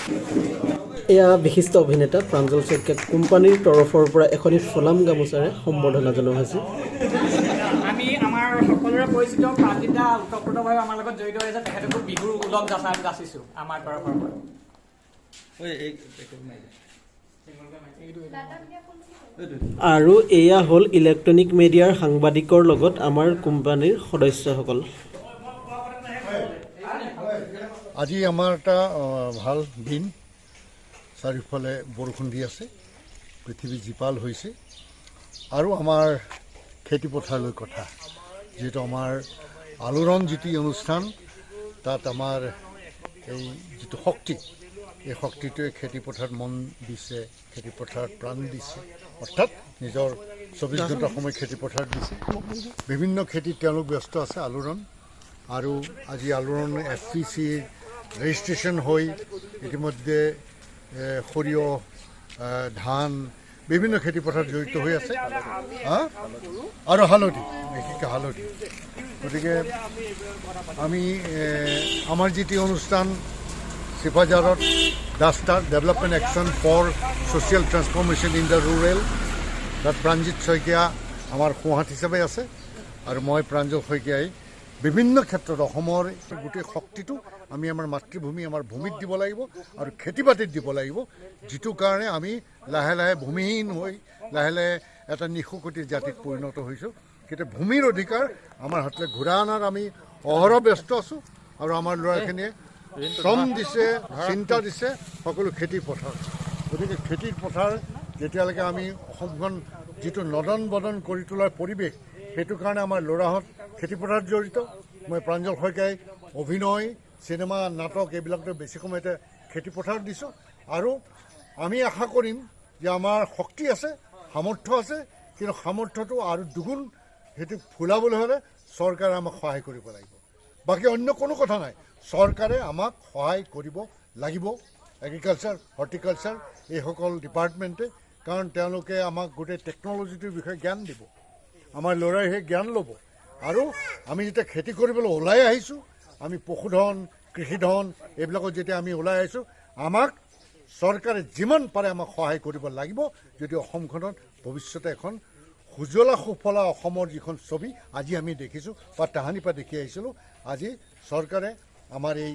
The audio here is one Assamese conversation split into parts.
এয়া বিশিষ্ট অভিনেতা প্ৰাঞ্জল শইকীয়াক কোম্পানীৰ তৰফৰ পৰা এখনি ফলাম গামোচাৰে সম্বৰ্ধনা জনোৱা হৈছে। আমি আমাৰ সকলোৰে পৰিচিত প্ৰাঞ্জিতা ওতঃপ্ৰোতভাৱে আমাৰ লগত জড়িত হৈছে, তেখেতকো বিহুৰ ওলগ যাচিছোঁ আমাৰ তৰফৰ পৰা। আৰু এয়া হ'ল ইলেক্ট্ৰনিক মিডিয়াৰ সাংবাদিকৰ লগত আমাৰ কোম্পানীৰ সদস্যসকল। আজি আমাৰ এটা ভাল দিন, চাৰিওফালে বৰষুণ দি আছে, পৃথিৱী জীপাল হৈছে আৰু আমাৰ খেতিপথাৰলৈ কথা, যিহেতু আমাৰ আলোড়ন যিটো অনুষ্ঠান তাত আমাৰ এই যিটো শক্তি, এই শক্তিটোৱে খেতিপথাৰত মন দিছে, খেতিপথাৰত প্ৰাণ দিছে, অৰ্থাৎ নিজৰ 24 ঘণ্টা সময় খেতিপথাৰত দিছে। বিভিন্ন খেতিত তেওঁলোক ব্যস্ত আছে আলোড়ন, আৰু আজি আলোড়ন FPCৰ ৰেজিষ্ট্ৰেশ্যন হৈ ইতিমধ্যে সৰিয়হ, ধান, বিভিন্ন খেতিপথাৰত জড়িত হৈ আছে আৰু হালধি, বিশেষকৈ হালধি। গতিকে আমি আমাৰ যিটো অনুষ্ঠান চিপাঝাৰত ডাষ্টাৰ development action for social transformation in the rural, তাত প্ৰাঞ্জিত শইকীয়া আমাৰ সোঁহাত হিচাপে আছে, আৰু মই প্ৰাঞ্জল শইকীয়াই বিভিন্ন ক্ষেত্ৰত অসমৰ গোটেই শক্তিটো আমি আমাৰ মাতৃভূমি, আমাৰ ভূমিত দিব লাগিব আৰু খেতি বাতিত দিব লাগিব, যিটো কাৰণে আমি লাহে লাহে ভূমিহীন হৈ লাহে লাহে এটা নিশুকটিৰ জাতিত পৰিণত হৈছোঁ। কিন্তু ভূমিৰ অধিকাৰ আমাৰ হাতলৈ ঘূৰাই অনাৰ আমি অহৰহ ব্যস্ত আছোঁ, আৰু আমাৰ ল'ৰাখিনিয়ে শ্ৰম দিছে, চিন্তা দিছে সকলো খেতিৰ পথাৰ। গতিকে খেতিৰ পথাৰ যেতিয়ালৈকে আমি অসমখন যিটো নদন বদন কৰি তোলাৰ পৰিৱেশ, সেইটো কাৰণে আমাৰ ল'ৰাহঁত খেতিপথাৰত জড়িত। মই প্ৰাঞ্জল শইকীয়াই অভিনয়, চিনেমা, নাটক এইবিলাকতো বেছি সময়তে খেতিপথাৰত দিছোঁ, আৰু আমি আশা কৰিম যে আমাৰ শক্তি আছে, সামৰ্থ্য আছে, কিন্তু সামৰ্থ্যটো আৰু দুগুণ সেইটো ফুলাবলৈ হ'লে চৰকাৰে আমাক সহায় কৰিব লাগিব। বাকী অন্য কোনো কথা নাই, চৰকাৰে আমাক সহায় কৰিব লাগিব, এগ্ৰিকালচাৰ, হৰ্টিকালচাৰ এইসকল ডিপাৰ্টমেণ্টে, কাৰণ তেওঁলোকে আমাক গোটেই টেকন'লজিটোৰ বিষয়ে জ্ঞান দিব, আমাৰ ল'ৰাই সেই জ্ঞান ল'ব। আৰু আমি যেতিয়া খেতি কৰিবলৈ ওলাই আহিছোঁ, আমি পশুধন, কৃষিধন এইবিলাকত যেতিয়া আমি ওলাই আহিছোঁ, আমাক চৰকাৰে যিমান পাৰে আমাক সহায় কৰিব লাগিব, যদি অসমখনত ভৱিষ্যতে এখন সুজলা সুফলা অসমৰ যিখন ছবি আজি আমি দেখিছোঁ বা তাহানিৰ পৰা দেখি আহিছিলোঁ, আজি চৰকাৰে আমাৰ এই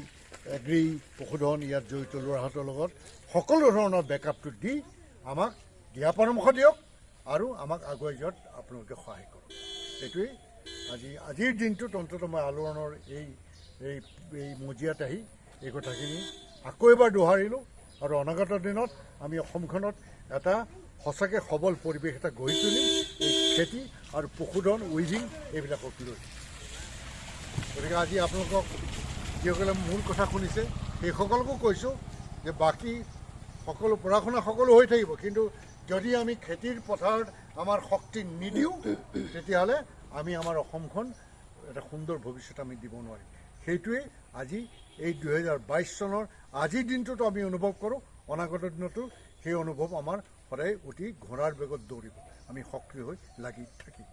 এগ্ৰি, পশুধন ইয়াত জড়িত ল'ৰাহঁতৰ লগত সকলো ধৰণৰ বেকআপটো দি আমাক দিহা পৰামৰ্শ দিয়ক আৰু আমাক আগুৱাই যোৱাত আপোনালোকে সহায় কৰক। এইটোৱেই আজিৰ দিনটোত অন্ততঃ মই আলোড়নৰ এই মজিয়াত আহি এই কথাখিনি আকৌ এবাৰ দোহাৰিলোঁ, আৰু অনাগত দিনত আমি অসমখনত এটা সঁচাকৈ সবল পৰিৱেশ এটা গঢ়ি তুলিম এই খেতি আৰু পশুধন, উইভিং এইবিলাকক লৈ। গতিকে আজি আপোনালোকক যিসকলে মূল কথা শুনিছে সেইসকলকো কৈছোঁ যে বাকী সকলো পঢ়া শুনা সকলো হৈ থাকিব, কিন্তু যদি আমি খেতিৰ পথাৰত আমাৰ শক্তি নিদিওঁ, তেতিয়াহ'লে আমি আমাৰ অসমখন এটা সুন্দৰ ভৱিষ্যত আমি দিব নোৱাৰিম। সেইটোৱে আজি এই 2022 চনৰ আজিৰ দিনটোতো আমি অনুভৱ কৰোঁ, অনাগত দিনতো সেই অনুভৱ আমাৰ সদায় অতি ঘোঁৰাৰ বেগত দৌৰিব। আমি সক্ৰিয় হৈ লাগি থাকিম।